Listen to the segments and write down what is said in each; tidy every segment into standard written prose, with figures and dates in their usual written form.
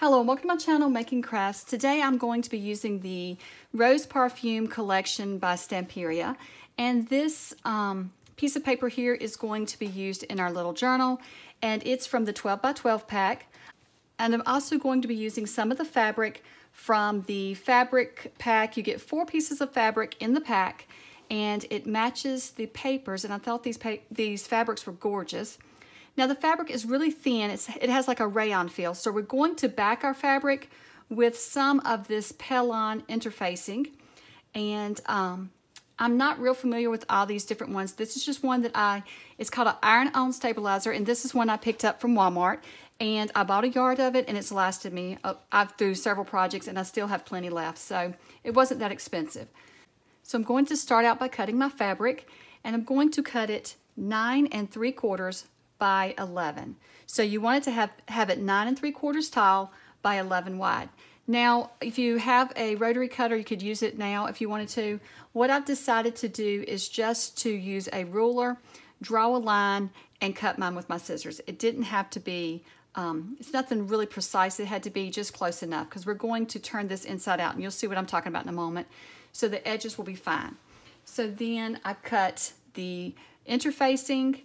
Hello and welcome to my channel, Making Crafts. Today I'm going to be using the Rose Parfum collection by Stamperia. And this piece of paper here is going to be used in our little journal. And it's from the 12 by 12 pack. And I'm also going to be using some of the fabric from the fabric pack. You get 4 pieces of fabric in the pack. And it matches the papers. And I thought these fabrics were gorgeous. Now the fabric is really thin, it has like a rayon feel, so we're going to back our fabric with some of this Pellon interfacing, and I'm not real familiar with all these different ones. This is just one that it's called an iron-on stabilizer, and this is one I picked up from Walmart, and I bought a yard of it, and it's lasted me through several projects, and I still have plenty left, so it wasn't that expensive. So I'm going to start out by cutting my fabric, and I'm going to cut it 9 3/4 by 11. So you want it to have it 9 3/4 tall by 11 wide. Now, if you have a rotary cutter, you could use it now if you wanted to. What I've decided to do is just to use a ruler, draw a line, and cut mine with my scissors. It didn't have to be, it's nothing really precise. It had to be just close enough because we're going to turn this inside out, and you'll see what I'm talking about in a moment. So the edges will be fine. So then I cut the interfacing,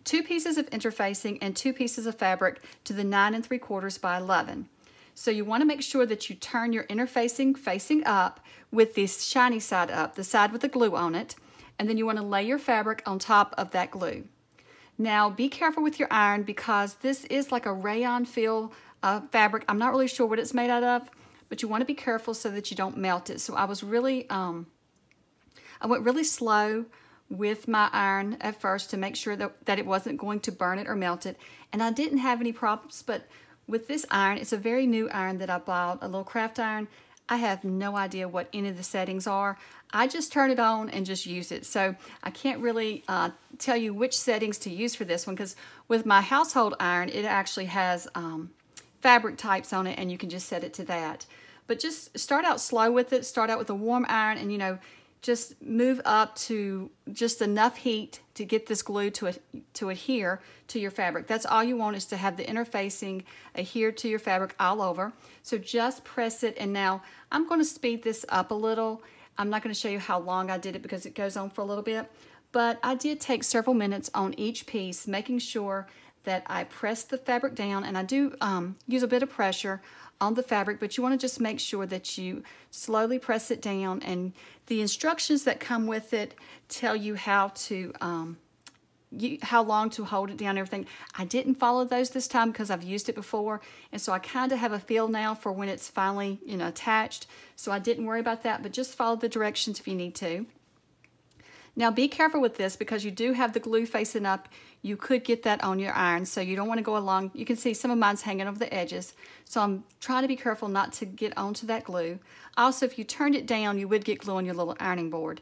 2 pieces of interfacing and 2 pieces of fabric to the 9 3/4 by 11. So you want to make sure that you turn your interfacing facing up with this shiny side up, the side with the glue on it, and then you want to lay your fabric on top of that glue. Now be careful with your iron because this is like a rayon feel fabric. I'm not really sure what it's made out of, but you want to be careful so that you don't melt it. So I was really, I went really slow with my iron at first to make sure that it wasn't going to burn it or melt it, and I didn't have any problems. But with this iron, it's a very new iron that I bought, a little craft iron. I have no idea what any of the settings are. I just turn it on and just use it, so I can't really tell you which settings to use for this one, because with my household iron it actually has fabric types on it, and you can just set it to that. But just start out slow with it. Start out with a warm iron, and just move up to just enough heat to get this glue to adhere to your fabric. That's all you want, is to have the interfacing adhere to your fabric all over. So just press it, and now I'm going to speed this up a little. I'm not going to show you how long I did it because it goes on for a little bit, but I did take several minutes on each piece, making sure that I press the fabric down, and I do use a bit of pressure on the fabric, but you want to just make sure that you slowly press it down, and the instructions that come with it tell you how to how long to hold it down and everything. I didn't follow those this time because I've used it before, and so I kind of have a feel now for when it's finally attached, so I didn't worry about that, but just follow the directions if you need to. Now be careful with this because you do have the glue facing up. You could get that on your iron, so you don't want to go along. You can see some of mine's hanging over the edges, so I'm trying to be careful not to get onto that glue. Also, if you turned it down, you would get glue on your little ironing board.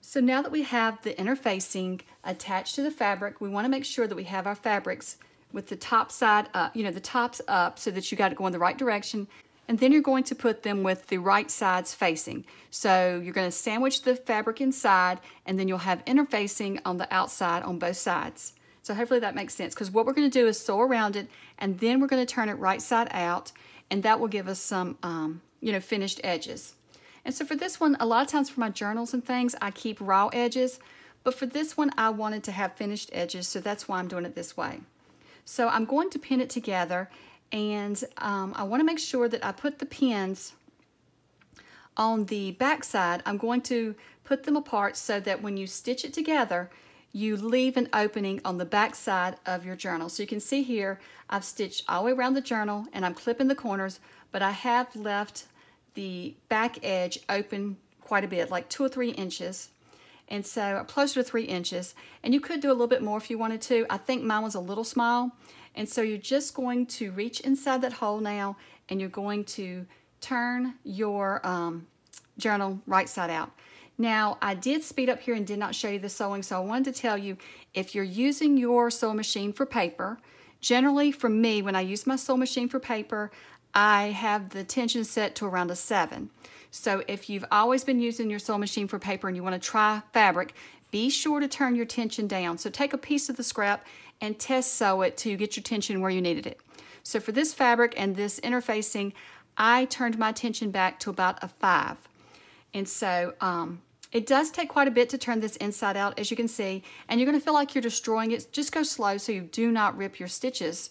So now that we have the interfacing attached to the fabric, we want to make sure that we have our fabrics with the top side up, the tops up, so that you got it going the right direction. And then you're going to put them with the right sides facing. So you're going to sandwich the fabric inside, and then you'll have interfacing on the outside on both sides. So hopefully that makes sense, because what we're going to do is sew around it, and then we're going to turn it right side out, and that will give us some finished edges. And so for this one, a lot of times for my journals and things, I keep raw edges, but for this one I wanted to have finished edges, so that's why I'm doing it this way. So I'm going to pin it together, and I want to make sure that I put the pins on the back side. I'm going to put them apart so that when you stitch it together, you leave an opening on the back side of your journal. So you can see here, I've stitched all the way around the journal, and I'm clipping the corners, but I have left the back edge open quite a bit, like 2 or 3 inches. And so closer to 3 inches, and you could do a little bit more if you wanted to. I think mine was a little small, and so you're just going to reach inside that hole now, and you're going to turn your journal right side out. Now I did speed up here and did not show you the sewing, so I wanted to tell you, if you're using your sewing machine for paper, generally for me, when I use my sewing machine for paper, I have the tension set to around a 7. So if you've always been using your sewing machine for paper and you want to try fabric, be sure to turn your tension down. So take a piece of the scrap and test sew it to get your tension where you needed it. So for this fabric and this interfacing, I turned my attention back to about a 5. And so it does take quite a bit to turn this inside out, as you can see, and you're going to feel like you're destroying it. Just go slow so you do not rip your stitches.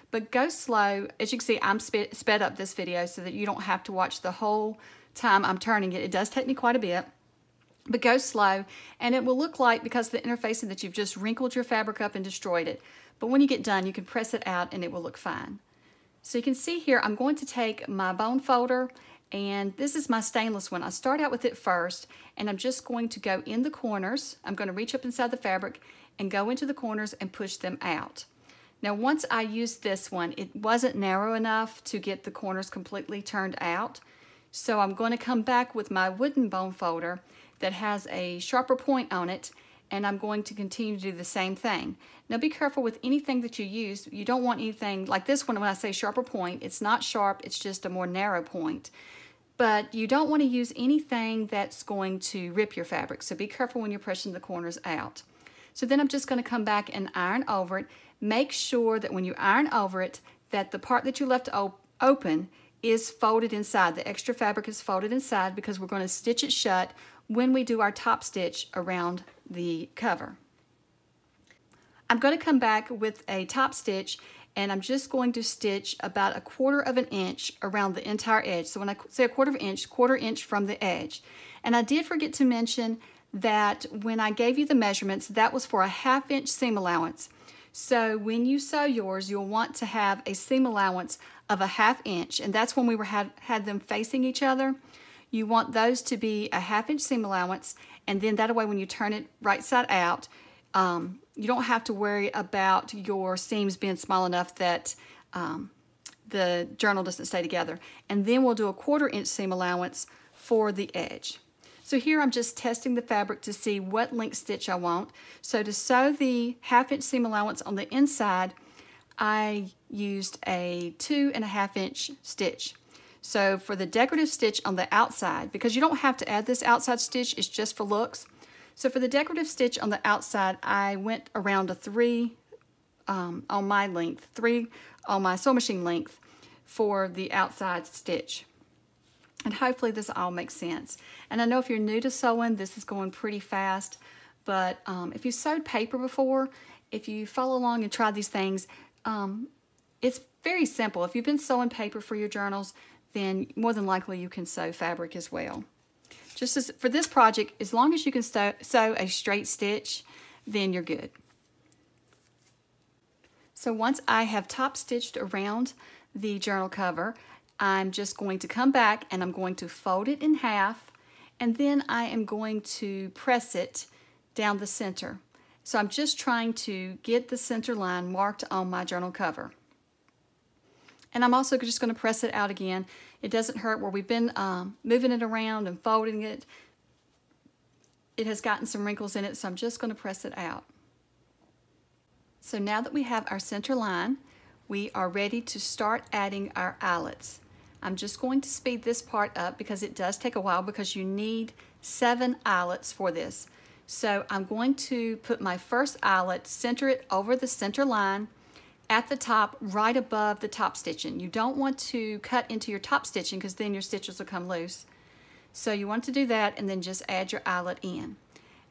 But go slow. As you can see, I'm sped up this video so that you don't have to watch the whole time I'm turning it. It does take me quite a bit. But go slow, and it will look like, because of the interfacing, that you've just wrinkled your fabric up and destroyed it. But when you get done, you can press it out and it will look fine. So you can see here, I'm going to take my bone folder, and this is my stainless one. I start out with it first, and I'm just going to go in the corners. I'm going to reach up inside the fabric and go into the corners and push them out. Now, once I used this one, it wasn't narrow enough to get the corners completely turned out. So I'm going to come back with my wooden bone folder that has a sharper point on it, and I'm going to continue to do the same thing. Now be careful with anything that you use. You don't want anything like this one. When I say sharper point, it's not sharp, it's just a more narrow point. But you don't want to use anything that's going to rip your fabric, so be careful when you're pushing the corners out. So then I'm just going to come back and iron over it. Make sure that when you iron over it, that the part that you left open is folded inside. The extra fabric is folded inside, because we're going to stitch it shut when we do our top stitch around the cover. I'm going to come back with a top stitch, and I'm just going to stitch about 1/4 of an inch around the entire edge. So when I say 1/4 inch from the edge. And I did forget to mention that when I gave you the measurements, that was for a 1/2 inch seam allowance. So when you sew yours, you'll want to have a seam allowance of a 1/2 inch, and that's when we had them facing each other. You want those to be a 1/2 inch seam allowance, and then that way when you turn it right side out, you don't have to worry about your seams being small enough that the journal doesn't stay together. And then we'll do a 1/4 inch seam allowance for the edge. So here I'm just testing the fabric to see what length stitch I want. So to sew the 1/2 inch seam allowance on the inside, I used a 2.5 inch stitch. So for the decorative stitch on the outside, because you don't have to add this outside stitch, it's just for looks. So for the decorative stitch on the outside, I went around a 3 on my length, 3 on my sewing machine length for the outside stitch. And hopefully this all makes sense. And I know if you're new to sewing, this is going pretty fast, but if you sewed paper before, if you follow along and try these things, it's very simple. If you've been sewing paper for your journals, then more than likely you can sew fabric as well. Just as for this project, as long as you can sew a straight stitch, then you're good. So once I have top stitched around the journal cover, I'm just going to come back and I'm going to fold it in half, and then I am going to press it down the center. So I'm just trying to get the center line marked on my journal cover. And I'm also just going to press it out again. It doesn't hurt where we've been moving it around and folding it. It has gotten some wrinkles in it, so I'm just going to press it out. So now that we have our center line, we are ready to start adding our eyelets. I'm just going to speed this part up because it does take a while, because you need 7 eyelets for this. So I'm going to put my first eyelet, center it over the center line at the top, right above the top stitching. You don't want to cut into your top stitching, because then your stitches will come loose. So you want to do that and then just add your eyelet in.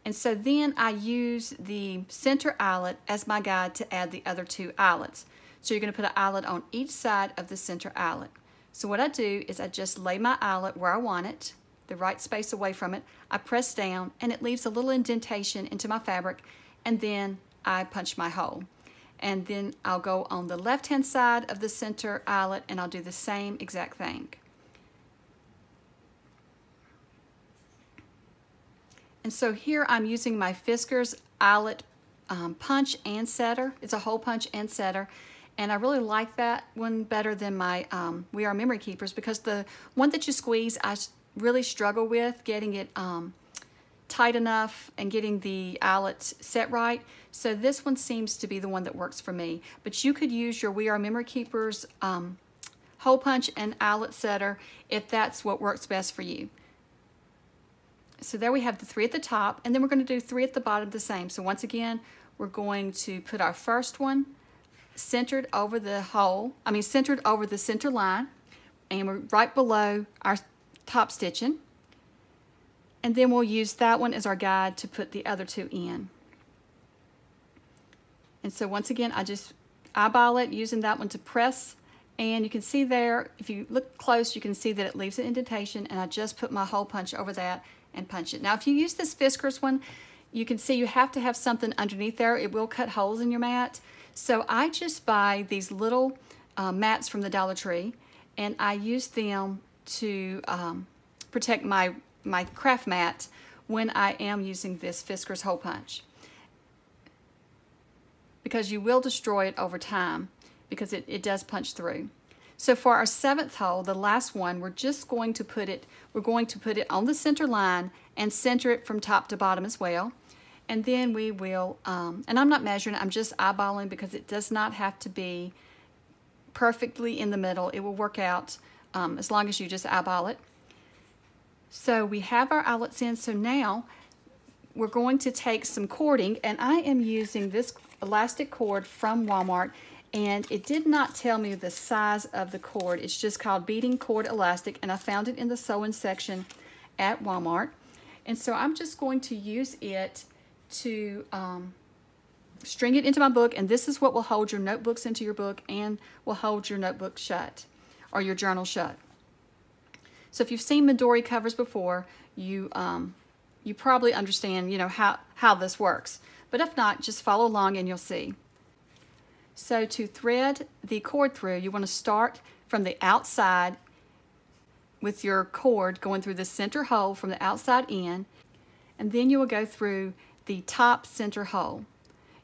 And so then I use the center eyelet as my guide to add the other 2 eyelets. So you're going to put an eyelet on each side of the center eyelet. So what I do is I just lay my eyelet where I want it, the right space away from it. I press down and it leaves a little indentation into my fabric, and then I punch my hole. And then I'll go on the left-hand side of the center eyelet and I'll do the same exact thing. And so here I'm using my Fisker's eyelet punch and setter. It's a hole punch and setter. And I really like that one better than my We Are Memory Keepers, because the one that you squeeze, I really struggle with getting it tight enough and getting the eyelets set right. So this one seems to be the one that works for me. But you could use your We Are Memory Keepers hole punch and eyelet setter if that's what works best for you. So there we have the 3 at the top, and then we're going to do 3 at the bottom the same. So once again, we're going to put our first one centered over the hole, centered over the center line, and we're right below our top stitching. And then we'll use that one as our guide to put the other two in. And so once again, I just eyeball it using that one to press. And you can see there, if you look close, you can see that it leaves an indentation, and I just put my hole punch over that and punch it. Now, if you use this Fiskars one, you can see you have to have something underneath there. It will cut holes in your mat. So I just buy these little mats from the Dollar Tree, and I use them to protect my craft mat when I am using this Fiskars hole punch, because you will destroy it over time because it does punch through. So for our 7th hole, the last one, we're going to put it on the center line and center it from top to bottom as well. And then we will, and I'm not measuring, I'm just eyeballing, because it does not have to be perfectly in the middle. It will work out as long as you just eyeball it. So we have our eyelets in. So now we're going to take some cording, and I am using this elastic cord from Walmart, and it did not tell me the size of the cord. It's just called beading cord elastic, and I found it in the sewing section at Walmart. And so I'm just going to use it to string it into my book, and this is what will hold your notebooks into your book and will hold your notebook shut, or your journal shut. So if you've seen Midori covers before, you probably understand, how this works. But if not, just follow along and you'll see. So to thread the cord through, you want to start from the outside with your cord going through the center hole from the outside in, and then you will go through the top center hole.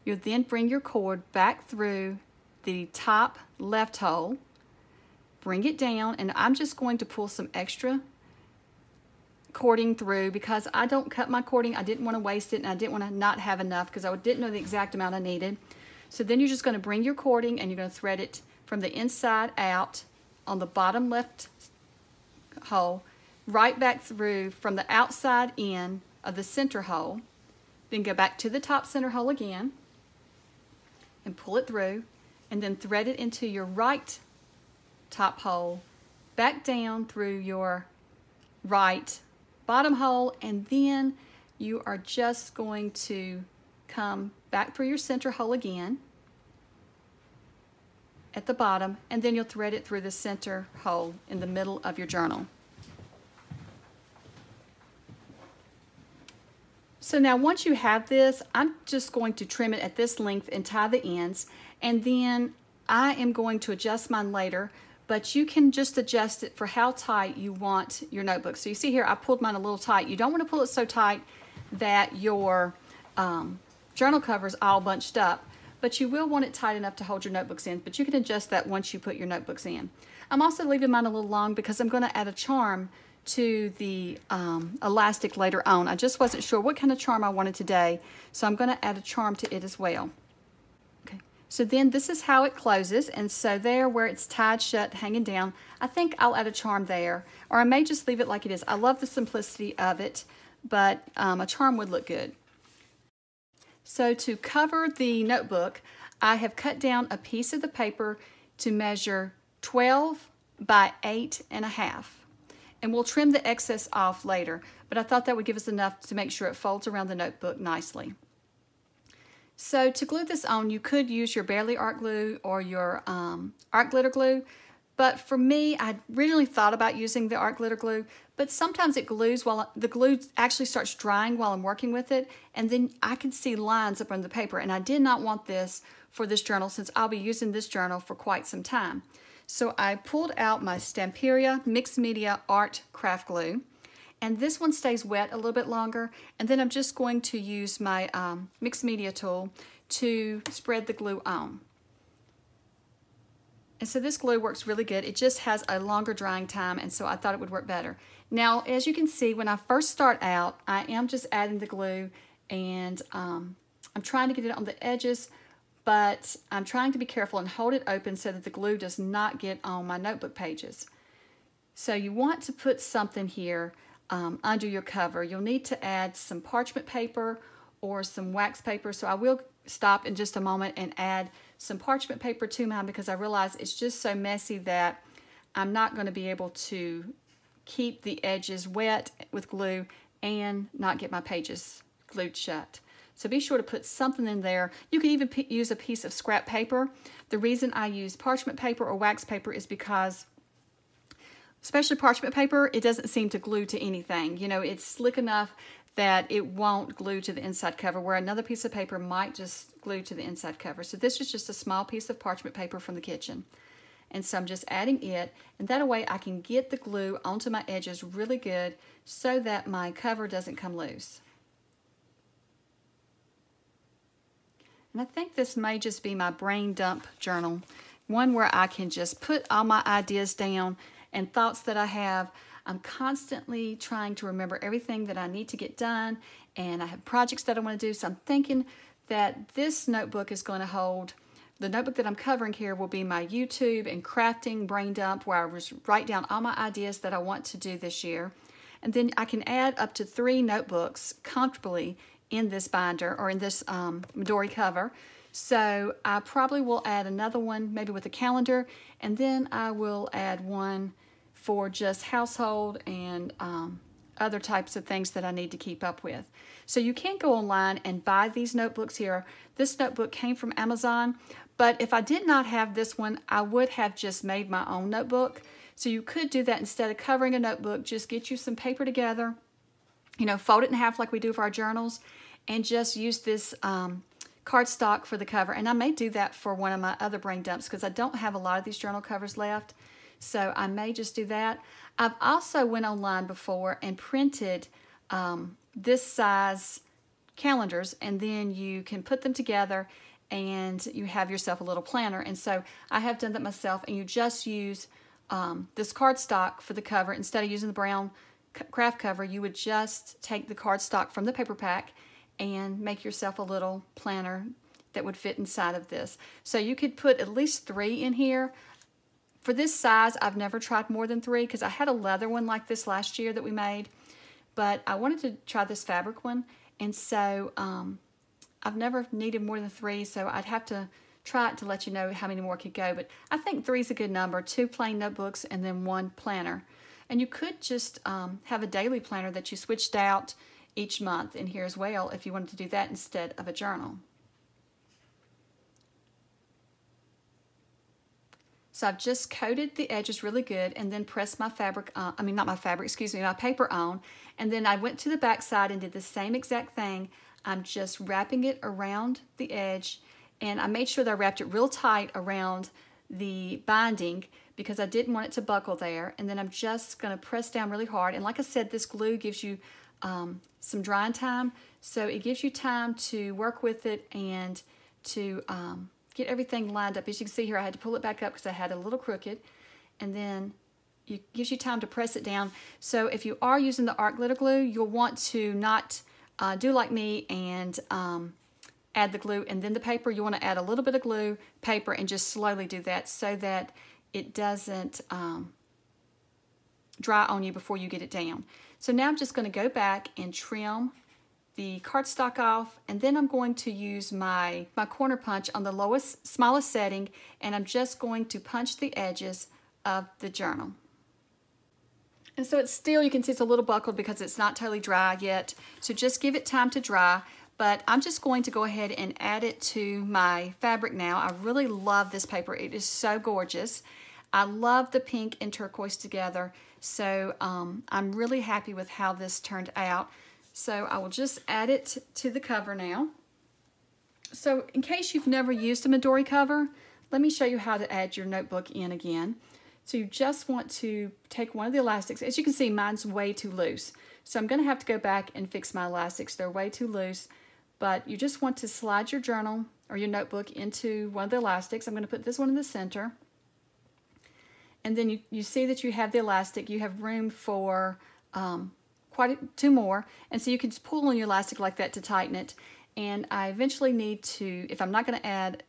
You'll then bring your cord back through the top left hole, bring it down, and I'm just going to pull some extra cording through because I don't cut my cording. I didn't want to waste it, and I didn't want to not have enough because I didn't know the exact amount I needed. So then you're just going to bring your cording and you're going to thread it from the inside out on the bottom left hole, right back through from the outside in of the center hole, then go back to the top center hole again and pull it through, and then thread it into your right top hole, back down through your right bottom hole, and then you are just going to come back through your center hole again at the bottom, and then you'll thread it through the center hole in the middle of your journal. So now once you have this, I'm just going to trim it at this length and tie the ends, and then I am going to adjust mine later, but you can just adjust it for how tight you want your notebook. So you see here, I pulled mine a little tight. You don't want to pull it so tight that your journal cover is all bunched up, but you will want it tight enough to hold your notebooks in, but you can adjust that once you put your notebooks in. I'm also leaving mine a little long because I'm going to add a charm to the elastic later on. I just wasn't sure what kind of charm I wanted today, so I'm going to add a charm to it as well. Okay, so then this is how it closes, and so there where it's tied shut, hanging down, I think I'll add a charm there, or I may just leave it like it is. I love the simplicity of it, but a charm would look good. So to cover the notebook, I have cut down a piece of the paper to measure 12 by 8.5. And we'll trim the excess off later, but I thought that would give us enough to make sure it folds around the notebook nicely. So to glue this on, you could use your Barely Art Glue or your Art Glitter Glue, but for me, I originally thought about using the Art Glitter Glue, but sometimes it glues while the glue actually starts drying while I'm working with it, and then I can see lines up on the paper, and I did not want this for this journal since I'll be using this journal for quite some time. So I pulled out my Stamperia Mixed Media Art Craft Glue, and this one stays wet a little bit longer, and then I'm just going to use my mixed media tool to spread the glue on. And so this glue works really good. It just has a longer drying time, and so I thought it would work better. Now, as you can see, when I first start out, I am just adding the glue, and I'm trying to get it on the edges, but I'm trying to be careful and hold it open so that the glue does not get on my notebook pages. So you want to put something here under your cover. You'll need to add some parchment paper or some wax paper, so I will stop in just a moment and add some parchment paper to mine because I realize it's just so messy that I'm not going to be able to keep the edges wet with glue and not get my pages glued shut. So be sure to put something in there. You can even use a piece of scrap paper. The reason I use parchment paper or wax paper is because, especially parchment paper, it doesn't seem to glue to anything. You know, it's slick enough that it won't glue to the inside cover, where another piece of paper might just glue to the inside cover. So this is just a small piece of parchment paper from the kitchen. And so I'm just adding it, and that way I can get the glue onto my edges really good so that my cover doesn't come loose. And I think this may just be my brain dump journal, one where I can just put all my ideas down and thoughts that I have. I'm constantly trying to remember everything that I need to get done, and I have projects that I want to do. So I'm thinking that this notebook is going to hold, the notebook that I'm covering here will be my YouTube and crafting brain dump, where I write down all my ideas that I want to do this year. And then I can add up to 3 notebooks comfortably in this binder or in this Midori cover. So I probably will add another one maybe with a calendar, and then I will add one for just household and other types of things that I need to keep up with. So you can go online and buy these notebooks here. This notebook came from Amazon, but if I did not have this one, I would have just made my own notebook. So you could do that. Instead of covering a notebook, just get you some paper together, you know, fold it in half like we do for our journals, and just use this cardstock for the cover. And I may do that for one of my other brain dumps because I don't have a lot of these journal covers left. So I may just do that. I've also went online before and printed this size calendars, and then you can put them together and you have yourself a little planner. And so I have done that myself, and you just use this cardstock for the cover. Instead of using the brown craft cover, you would just take the cardstock from the paper pack and make yourself a little planner that would fit inside of this. So you could put at least 3 in here. For this size, I've never tried more than 3 because I had a leather one like this last year that we made, but I wanted to try this fabric one, and so I've never needed more than 3, so I'd have to try it to let you know how many more could go. But I think 3 is a good number, 2 plain notebooks and then 1 planner. And you could just have a daily planner that you switched out each month in here as well if you wanted to do that instead of a journal. So I've just coated the edges really good and then pressed my fabric on, my paper on, and then I went to the back side and did the same exact thing. I'm just wrapping it around the edge, and I made sure that I wrapped it real tight around the binding because I didn't want it to buckle there. And then I'm just going to press down really hard, and like I said, this glue gives you some drying time, so it gives you time to work with it and to get everything lined up. As you can see here, I had to pull it back up because I had it a little crooked, and then it gives you time to press it down. So if you are using the art glitter glue, you'll want to not do like me and add the glue and then the paper. You want to add a little bit of glue, paper, and just slowly do that so that it doesn't dry on you before you get it down. So now I'm just going to go back and trim the cardstock off, and then I'm going to use my corner punch on the smallest setting, and I'm just going to punch the edges of the journal. And so it's still, you can see it's a little buckled because it's not totally dry yet, so just give it time to dry. But I'm just going to go ahead and add it to my fabric now. I really love this paper. It is so gorgeous. I love the pink and turquoise together, so I'm really happy with how this turned out. So I will just add it to the cover now. So in case you've never used a Midori cover, let me show you how to add your notebook in again. So you just want to take one of the elastics. As you can see, mine's way too loose. So I'm going to have to go back and fix my elastics. They're way too loose. But you just want to slide your journal or your notebook into one of the elastics. I'm going to put this one in the center. And then you see that you have the elastic. You have room for quite 2 more, and so you can just pull on your elastic like that to tighten it. And I eventually need to, if I'm not going to add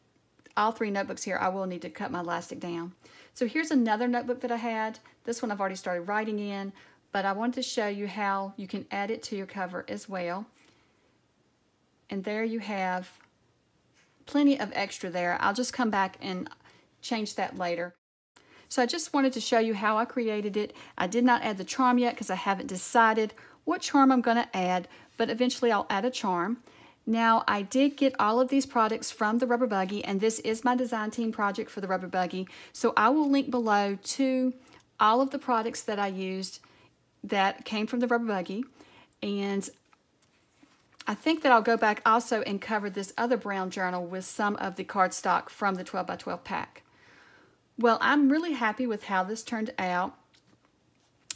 all 3 notebooks here, I will need to cut my elastic down. So here's another notebook that I had. This one I've already started writing in, but I wanted to show you how you can add it to your cover as well. And there you have plenty of extra there. I'll just come back and change that later. So I just wanted to show you how I created it. I did not add the charm yet because I haven't decided what charm I'm going to add, but eventually I'll add a charm. Now, I did get all of these products from the Rubber Buggy, and this is my design team project for the Rubber Buggy. So I will link below to all of the products that I used that came from the Rubber Buggy. And I think that I'll go back also and cover this other brown journal with some of the cardstock from the 12 by 12 pack. Well, I'm really happy with how this turned out.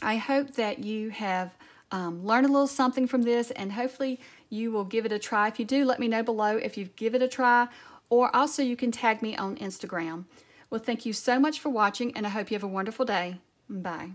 I hope that you have learned a little something from this, and hopefully you will give it a try. If you do, let me know below if you give it a try, or also you can tag me on Instagram. Well, thank you so much for watching, and I hope you have a wonderful day. Bye.